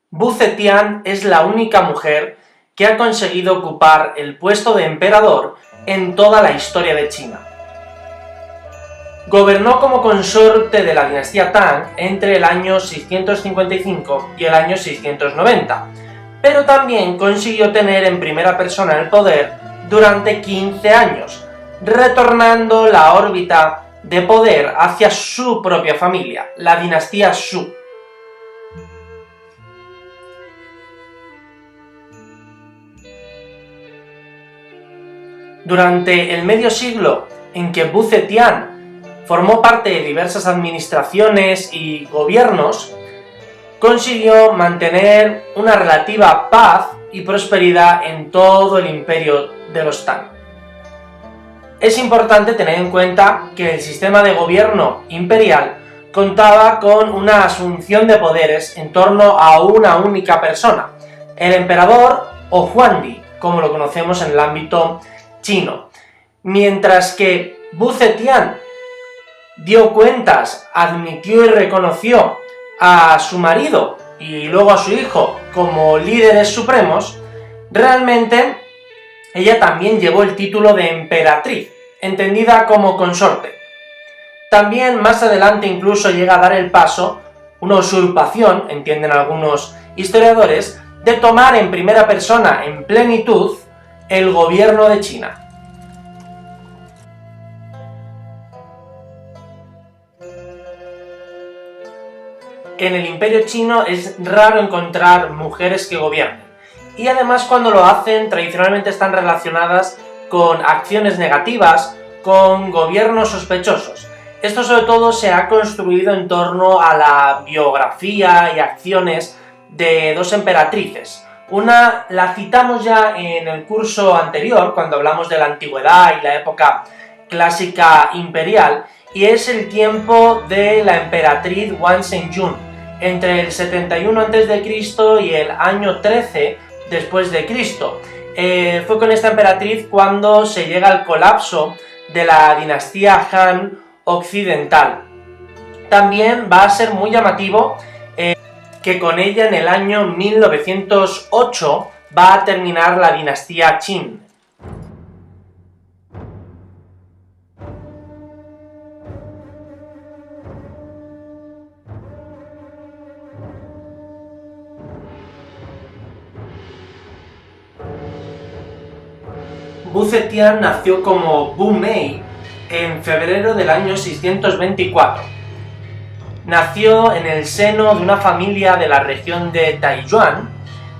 Wu Zetian es la única mujer que ha conseguido ocupar el puesto de emperador en toda la historia de China. Gobernó como consorte de la dinastía Tang entre el año 655 y el año 690, pero también consiguió tener en primera persona el poder durante 15 años, retornando la órbita de poder hacia su propia familia, la dinastía Zhou. Durante el medio siglo en que Wu Zetian formó parte de diversas administraciones y gobiernos, consiguió mantener una relativa paz y prosperidad en todo el imperio de los Tang. Es importante tener en cuenta que el sistema de gobierno imperial contaba con una asunción de poderes en torno a una única persona, el emperador o Huangdi, como lo conocemos en el ámbito chino, mientras que Wu Zetian dio cuentas, admitió y reconoció a su marido y luego a su hijo como líderes supremos, realmente ella también llevó el título de emperatriz, entendida como consorte. También más adelante incluso llega a dar el paso, una usurpación, entienden algunos historiadores, de tomar en primera persona, en plenitud, el gobierno de China. En el imperio chino es raro encontrar mujeres que gobiernen, y además cuando lo hacen tradicionalmente están relacionadas con acciones negativas, con gobiernos sospechosos. Esto sobre todo se ha construido en torno a la biografía y acciones de dos emperatrices. Una la citamos ya en el curso anterior, cuando hablamos de la antigüedad y la época clásica imperial, y es el tiempo de la emperatriz Wang Zhenjun, entre el 71 a.C. y el año 13 después de Cristo. Fue con esta emperatriz cuando se llega al colapso de la dinastía Han occidental. También va a ser muy llamativo que con ella en el año 1908 va a terminar la dinastía Qin. Wu Zetian nació como Wu Mei en febrero del año 624. Nació en el seno de una familia de la región de Taiyuan,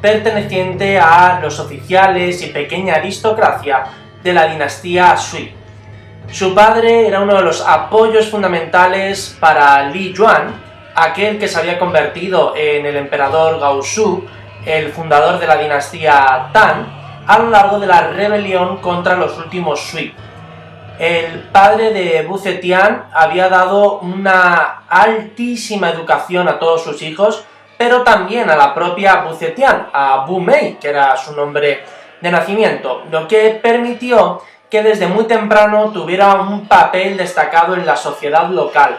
perteneciente a los oficiales y pequeña aristocracia de la dinastía Sui. Su padre era uno de los apoyos fundamentales para Li Yuan, aquel que se había convertido en el emperador Gaozu, el fundador de la dinastía Tang, a lo largo de la rebelión contra los últimos Sui. El padre de Wu Zetian había dado una altísima educación a todos sus hijos, pero también a la propia Wu Zetian, a Wu Mei, que era su nombre de nacimiento, lo que permitió que desde muy temprano tuviera un papel destacado en la sociedad local.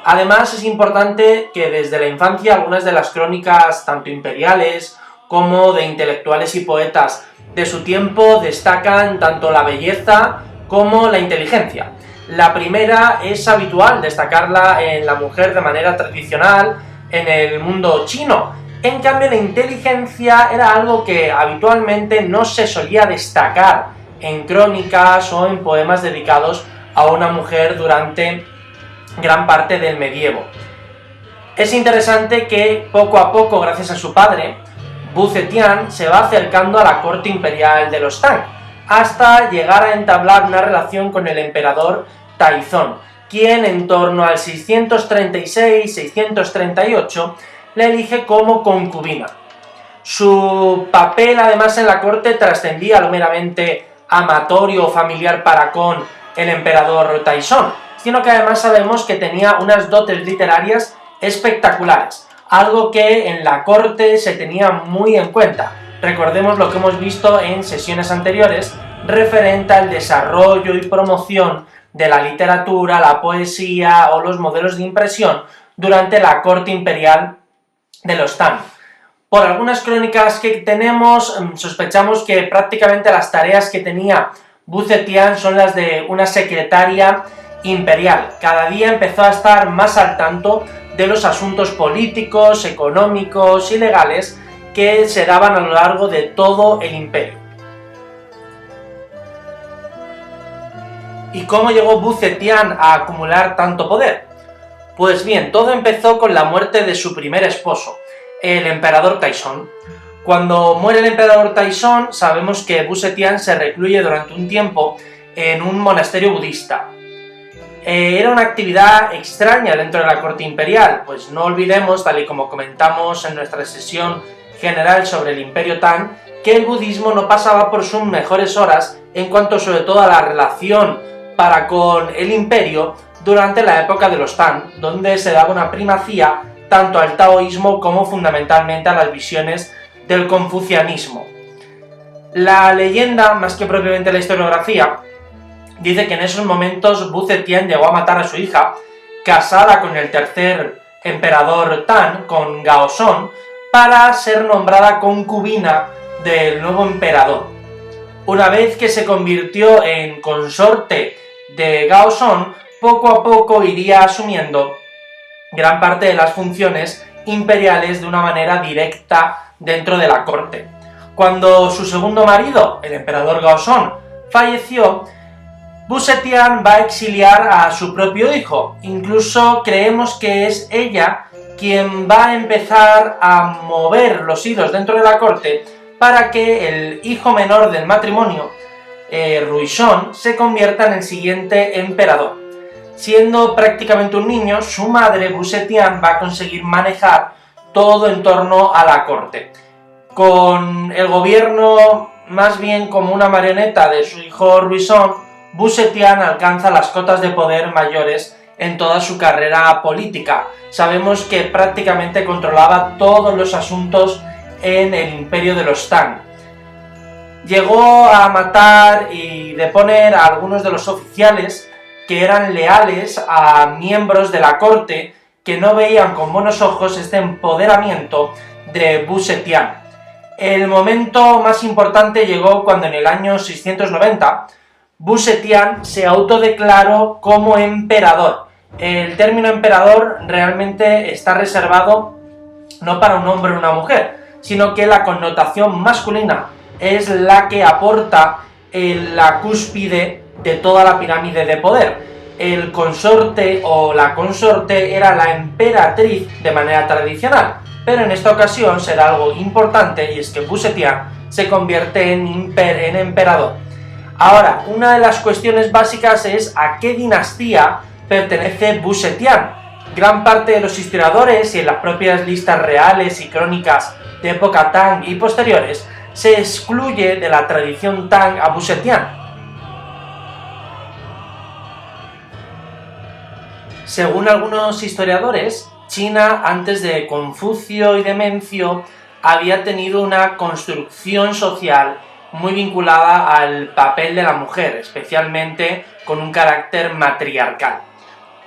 Además, es importante que desde la infancia algunas de las crónicas, tanto imperiales como de intelectuales y poetas de su tiempo, destacan tanto la belleza como la inteligencia. La primera es habitual destacarla en la mujer de manera tradicional en el mundo chino. En cambio, la inteligencia era algo que habitualmente no se solía destacar en crónicas o en poemas dedicados a una mujer durante gran parte del medievo. Es interesante que poco a poco, gracias a su padre, Wu Zetian se va acercando a la corte imperial de los Tang, hasta llegar a entablar una relación con el emperador Taizong, quien en torno al 636-638 la elige como concubina. Su papel además en la corte trascendía lo meramente amatorio o familiar para con el emperador Taizong, sino que además sabemos que tenía unas dotes literarias espectaculares, algo que en la corte se tenía muy en cuenta. Recordemos lo que hemos visto en sesiones anteriores referente al desarrollo y promoción de la literatura, la poesía o los modelos de impresión durante la corte imperial de los Tang. Por algunas crónicas que tenemos, sospechamos que prácticamente las tareas que tenía Wu Zetian son las de una secretaria imperial. Cada día empezó a estar más al tanto de los asuntos políticos, económicos y legales que se daban a lo largo de todo el imperio. ¿Y cómo llegó Wu Zetian a acumular tanto poder? Pues bien, todo empezó con la muerte de su primer esposo, el emperador Taizong. Cuando muere el emperador Taizong, sabemos que Wu Zetian se recluye durante un tiempo en un monasterio budista. Era una actividad extraña dentro de la corte imperial, pues no olvidemos, tal y como comentamos en nuestra sesión general sobre el Imperio Tang, que el budismo no pasaba por sus mejores horas en cuanto sobre todo a la relación para con el imperio durante la época de los Tang, donde se daba una primacía tanto al taoísmo como fundamentalmente a las visiones del confucianismo. La leyenda, más que propiamente la historiografía, dice que en esos momentos Wu Zetian llegó a matar a su hija, casada con el tercer emperador Tang, con Gaozong, para ser nombrada concubina del nuevo emperador. Una vez que se convirtió en consorte de Gaozong, poco a poco iría asumiendo gran parte de las funciones imperiales de una manera directa dentro de la corte. Cuando su segundo marido, el emperador Gaozong, falleció, Wu Zetian va a exiliar a su propio hijo. Incluso creemos que es ella quien va a empezar a mover los hilos dentro de la corte para que el hijo menor del matrimonio, Ruizong, se convierta en el siguiente emperador. Siendo prácticamente un niño, su madre, Wu Zetian, va a conseguir manejar todo en torno a la corte. Con el gobierno más bien como una marioneta de su hijo Ruizong, Wu Zetian alcanza las cotas de poder mayores en toda su carrera política. Sabemos que prácticamente controlaba todos los asuntos en el imperio de los Tang. Llegó a matar y deponer a algunos de los oficiales que eran leales a miembros de la corte que no veían con buenos ojos este empoderamiento de Wu Zetian. El momento más importante llegó cuando en el año 690 Wu Zetian se autodeclaró como emperador. El término emperador realmente está reservado no para un hombre o una mujer, sino que la connotación masculina es la que aporta la cúspide de toda la pirámide de poder. El consorte o la consorte era la emperatriz de manera tradicional, pero en esta ocasión será algo importante, y es que Wu Zetian se convierte en emperador. Ahora, una de las cuestiones básicas es a qué dinastía pertenece Wu Zetian. Gran parte de los historiadores y en las propias listas reales y crónicas de época Tang y posteriores se excluye de la tradición Tang a Wu Zetian. Según algunos historiadores, China, antes de Confucio y de Mencio, había tenido una construcción social muy vinculada al papel de la mujer, especialmente con un carácter matriarcal.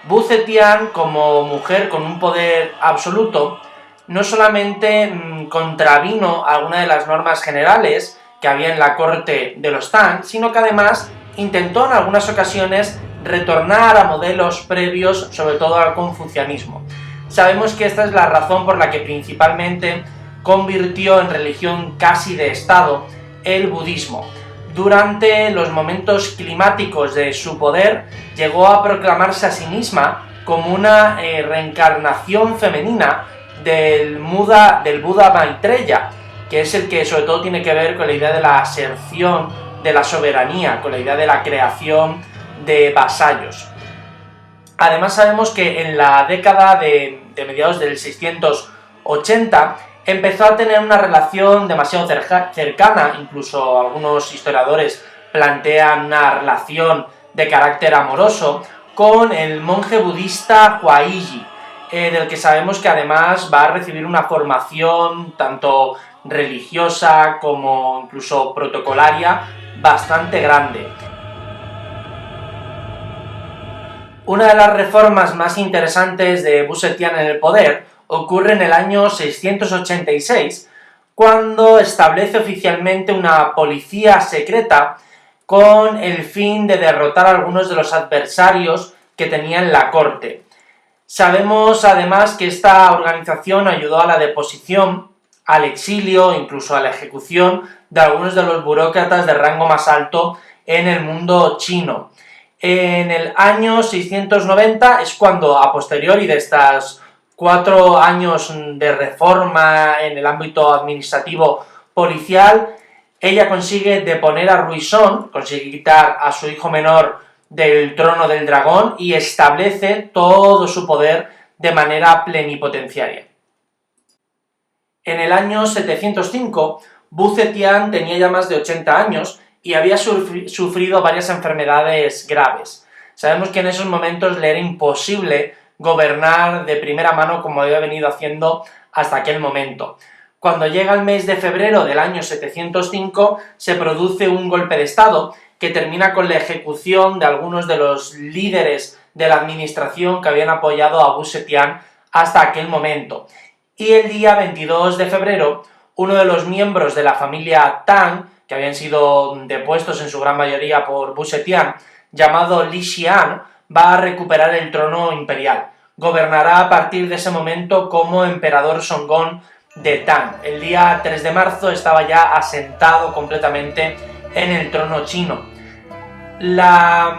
Wu Zetian, como mujer con un poder absoluto, no solamente contravino algunas de las normas generales que había en la corte de los Tang, sino que además intentó en algunas ocasiones retornar a modelos previos, sobre todo al confucianismo. Sabemos que esta es la razón por la que principalmente convirtió en religión casi de Estado el budismo. Durante los momentos climáticos de su poder, llegó a proclamarse a sí misma como una reencarnación femenina del Buda Maitreya, que es el que sobre todo tiene que ver con la idea de la aserción de la soberanía, con la idea de la creación de vasallos. Además sabemos que en la década de mediados del 680 empezó a tener una relación demasiado cercana, incluso algunos historiadores plantean una relación de carácter amoroso, con el monje budista Huaiji, del que sabemos que además va a recibir una formación tanto religiosa como incluso protocolaria bastante grande. Una de las reformas más interesantes de Wu Zetian en el poder ocurre en el año 686, cuando establece oficialmente una policía secreta con el fin de derrotar a algunos de los adversarios que tenía en la corte. Sabemos además que esta organización ayudó a la deposición, al exilio, incluso a la ejecución de algunos de los burócratas de rango más alto en el mundo chino. En el año 690 es cuando, a posteriori de estas 4 años de reforma en el ámbito administrativo policial, ella consigue deponer a Ruizong, consigue quitar a su hijo menor del trono del dragón y establece todo su poder de manera plenipotenciaria. En el año 705, Wu Zetian tenía ya más de 80 años y había sufrido varias enfermedades graves. Sabemos que en esos momentos le era imposible gobernar de primera mano como había venido haciendo hasta aquel momento. Cuando llega el mes de febrero del año 705, se produce un golpe de estado que termina con la ejecución de algunos de los líderes de la administración que habían apoyado a Wu Zetian hasta aquel momento. Y el día 22 de febrero, uno de los miembros de la familia Tang, que habían sido depuestos en su gran mayoría por Wu Zetian, llamado Li Xian, va a recuperar el trono imperial. Gobernará a partir de ese momento como emperador Songgón de Tang. El día 3 de marzo estaba ya asentado completamente en el trono chino. La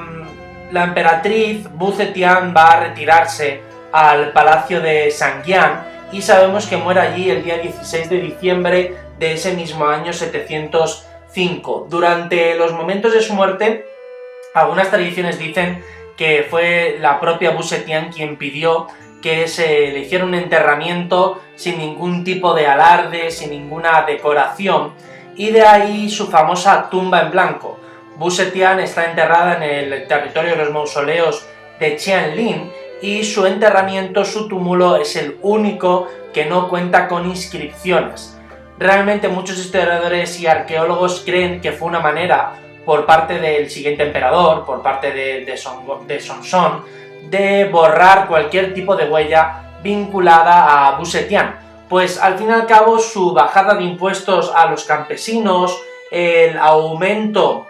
emperatriz Wu Zetian va a retirarse al palacio de Sangyan y sabemos que muere allí el día 16 de diciembre de ese mismo año 705. Durante los momentos de su muerte, algunas tradiciones dicen que fue la propia Wu Zetian quien pidió que se le hiciera un enterramiento sin ningún tipo de alarde, sin ninguna decoración, y de ahí su famosa tumba en blanco. Wu Zetian está enterrada en el territorio de los mausoleos de Qianlin y su enterramiento, su túmulo, es el único que no cuenta con inscripciones. Realmente muchos historiadores y arqueólogos creen que fue una manera por parte del siguiente emperador, por parte de Songzong, de borrar cualquier tipo de huella vinculada a Wu Zetian, pues al fin y al cabo su bajada de impuestos a los campesinos, el aumento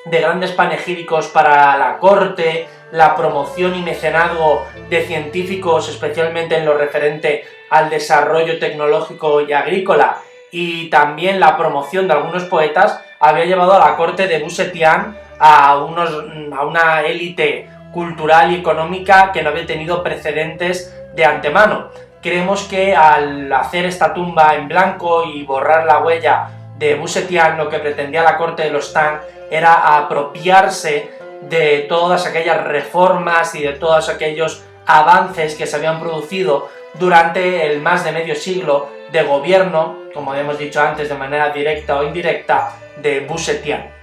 de grandes panegíricos para la corte, la promoción y mecenazgo de científicos, especialmente en lo referente al desarrollo tecnológico y agrícola, y también la promoción de algunos poetas, había llevado a la corte de Wu Zetian a una élite cultural y económica que no había tenido precedentes de antemano. Creemos que al hacer esta tumba en blanco y borrar la huella de Wu Zetian, lo que pretendía la corte de los Tang era apropiarse de todas aquellas reformas y de todos aquellos avances que se habían producido durante el más de medio siglo de gobierno, como hemos dicho antes, de manera directa o indirecta, de Wu Zetian.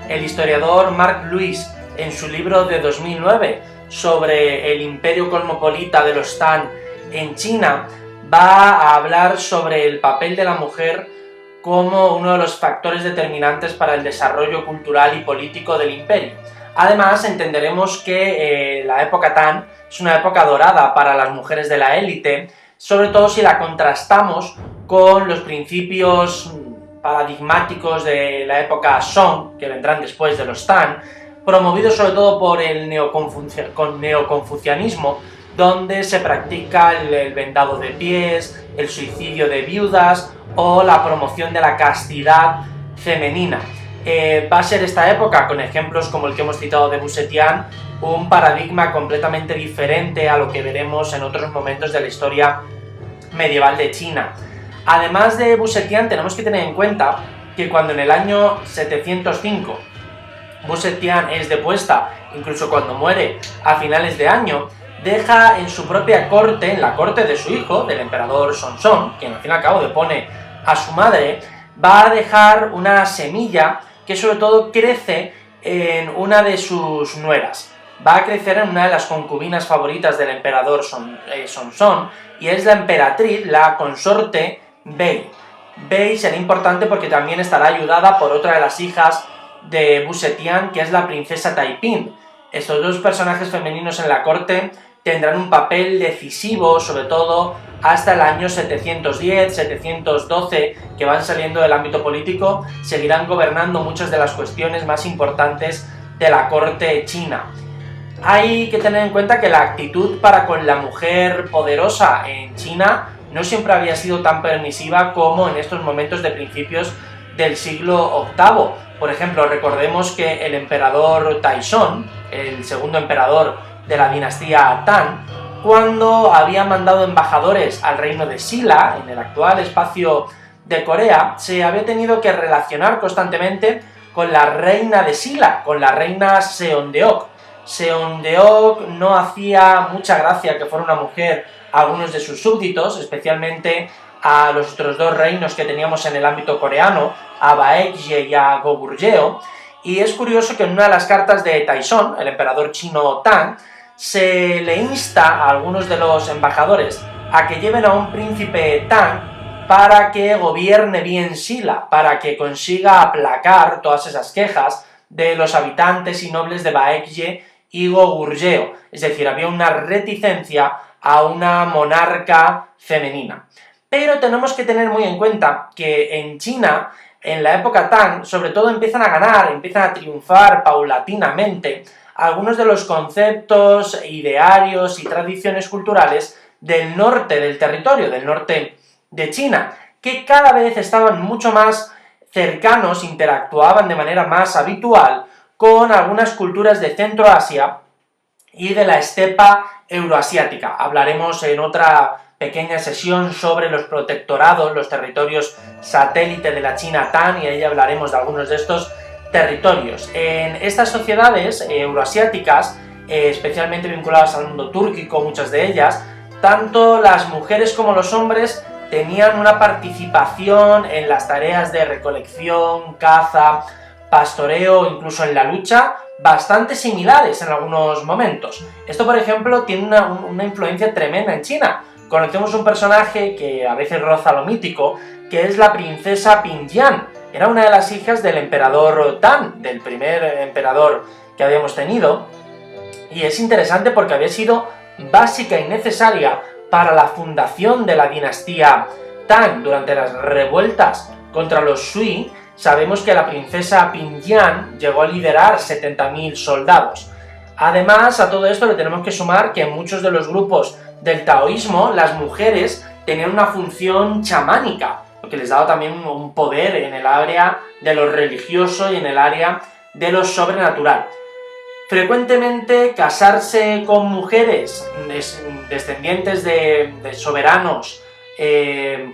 El historiador Marc Louis, en su libro de 2009 sobre el imperio cosmopolita de los Tang en China, va a hablar sobre el papel de la mujer como uno de los factores determinantes para el desarrollo cultural y político del imperio. Además, entenderemos que la época Tang es una época dorada para las mujeres de la élite, sobre todo si la contrastamos con los principios paradigmáticos de la época Song, que vendrán después de los Tang, promovidos sobre todo por el neoconfucianismo, donde se practica el vendado de pies, el suicidio de viudas o la promoción de la castidad femenina. Va a ser esta época, con ejemplos como el que hemos citado de Wu Zetian, un paradigma completamente diferente a lo que veremos en otros momentos de la historia medieval de China. Además de Wu Zetian, tenemos que tener en cuenta que cuando en el año 705 Wu Zetian es depuesta, incluso cuando muere a finales de año, deja en su propia corte, en la corte de su hijo, del emperador Songzong, quien al fin y al cabo depone a su madre, va a dejar una semilla que sobre todo crece en una de sus nueras. Va a crecer en una de las concubinas favoritas del emperador Songzong, y es la emperatriz, la consorte Bei. Bei será importante porque también estará ayudada por otra de las hijas de Wu Zetian, que es la princesa Taiping. Estos dos personajes femeninos en la corte tendrán un papel decisivo, sobre todo hasta el año 710, 712, que van saliendo del ámbito político, seguirán gobernando muchas de las cuestiones más importantes de la corte china. Hay que tener en cuenta que la actitud para con la mujer poderosa en China no siempre había sido tan permisiva como en estos momentos de principios del siglo VIII. Por ejemplo, recordemos que el emperador Taizong, el segundo emperador de la dinastía Tang, cuando había mandado embajadores al reino de Silla, en el actual espacio de Corea, se había tenido que relacionar constantemente con la reina de Silla, con la reina Seondeok. Seondeok no hacía mucha gracia que fuera una mujer a algunos de sus súbditos, especialmente a los otros dos reinos que teníamos en el ámbito coreano, a Baekje y a Goguryeo, y es curioso que en una de las cartas de Taizong, el emperador chino Tang, se le insta a algunos de los embajadores a que lleven a un príncipe Tang para que gobierne bien Silla, para que consiga aplacar todas esas quejas de los habitantes y nobles de Baekje y Goguryeo, es decir, había una reticencia a una monarca femenina. Pero tenemos que tener muy en cuenta que en China, en la época Tang, sobre todo empiezan a ganar, empiezan a triunfar paulatinamente algunos de los conceptos, idearios y tradiciones culturales del norte del territorio, del norte de China, que cada vez estaban mucho más cercanos, interactuaban de manera más habitual con algunas culturas de Centroasia y de la estepa euroasiática. Hablaremos en otra pequeña sesión sobre los protectorados, los territorios satélite de la China Tang, y ahí hablaremos de algunos de estos territorios. En estas sociedades euroasiáticas, especialmente vinculadas al mundo túrquico, muchas de ellas, tanto las mujeres como los hombres tenían una participación en las tareas de recolección, caza, pastoreo, incluso en la lucha, bastante similares en algunos momentos. Esto, por ejemplo, tiene una influencia tremenda en China. Conocemos un personaje que a veces roza lo mítico, que es la princesa Pingyan. Era una de las hijas del emperador Tang, del primer emperador que habíamos tenido, y es interesante porque había sido básica y necesaria para la fundación de la dinastía Tang. Durante las revueltas contra los Sui, sabemos que la princesa Pingyan llegó a liderar 70.000 soldados. Además, a todo esto le tenemos que sumar que en muchos de los grupos del taoísmo, las mujeres tenían una función chamánica, lo que les daba también un poder en el área de lo religioso y en el área de lo sobrenatural. Frecuentemente, casarse con mujeres descendientes de soberanos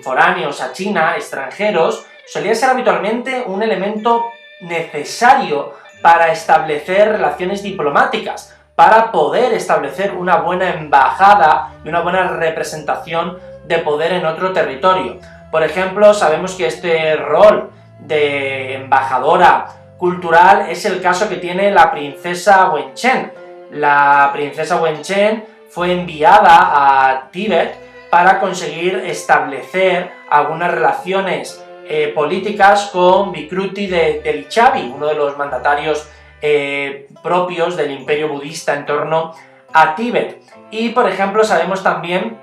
foráneos a China, extranjeros, solía ser habitualmente un elemento necesario para establecer relaciones diplomáticas, para poder establecer una buena embajada y una buena representación de poder en otro territorio. Por ejemplo, sabemos que este rol de embajadora cultural es el caso que tiene la princesa Wenchen. La princesa Wenchen fue enviada a Tíbet para conseguir establecer algunas relaciones políticas con Vikruti de Lichavi, uno de los mandatarios propios del imperio budista en torno a Tíbet. Y, por ejemplo, sabemos también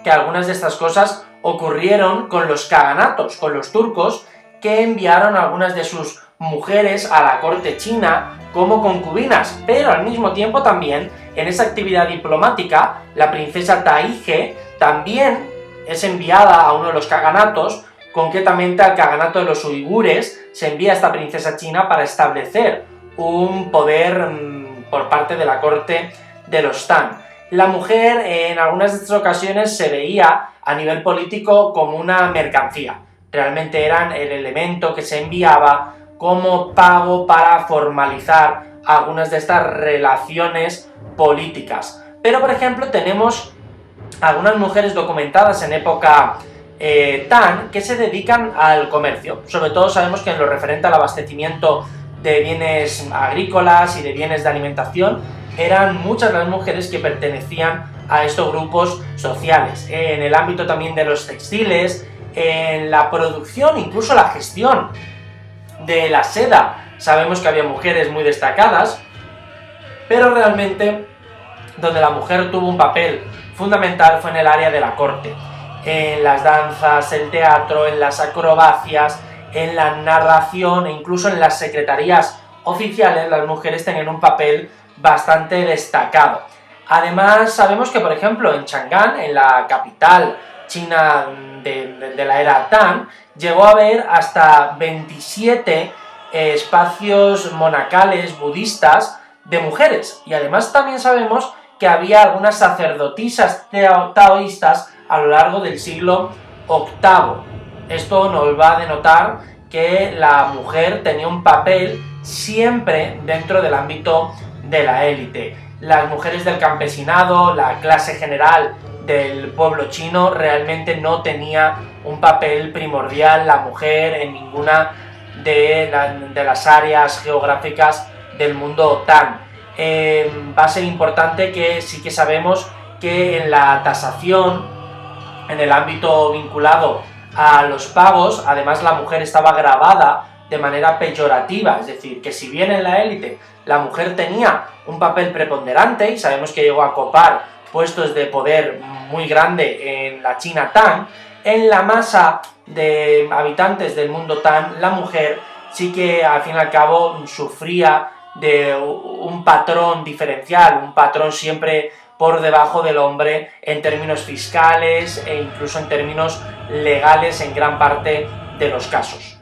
que algunas de estas cosas ocurrieron con los kaganatos, con los turcos, que enviaron a algunas de sus mujeres a la corte china como concubinas, pero al mismo tiempo también en esa actividad diplomática la princesa Taige también es enviada a uno de los kaganatos, concretamente al kaganato de los uigures. Se envía a esta princesa china para establecer un poder por parte de la corte de los Tang. La mujer en algunas de estas ocasiones se veía a nivel político como una mercancía. Realmente eran el elemento que se enviaba como pago para formalizar algunas de estas relaciones políticas. Pero, por ejemplo, tenemos algunas mujeres documentadas en época Tang que se dedican al comercio. Sobre todo sabemos que en lo referente al abastecimiento de bienes agrícolas y de bienes de alimentación, eran muchas las mujeres que pertenecían a estos grupos sociales. En el ámbito también de los textiles, en la producción, incluso la gestión de la seda. Sabemos que había mujeres muy destacadas, pero realmente donde la mujer tuvo un papel fundamental fue en el área de la corte, en las danzas, el teatro, en las acrobacias, en la narración e incluso en las secretarías oficiales. Las mujeres tenían un papel bastante destacado. Además, sabemos que, por ejemplo, en Chang'an, en la capital china de la era Tang, llegó a haber hasta 27 espacios monacales budistas de mujeres, y además también sabemos que había algunas sacerdotisas taoístas a lo largo del siglo VIII. Esto nos va a denotar que la mujer tenía un papel siempre dentro del ámbito de la élite. Las mujeres del campesinado, la clase general del pueblo chino, realmente no tenía un papel primordial la mujer en ninguna de las áreas geográficas del mundo Tang. Va a ser importante que sí que sabemos que en la tasación, en el ámbito vinculado a los pagos, además la mujer estaba grabada de manera peyorativa, es decir, que si bien en la élite la mujer tenía un papel preponderante, y sabemos que llegó a copar puestos de poder muy grande en la China Tang, en la masa de habitantes del mundo Tang, la mujer sí que al fin y al cabo sufría de un patrón diferencial, un patrón siempre por debajo del hombre en términos fiscales e incluso en términos legales en gran parte de los casos.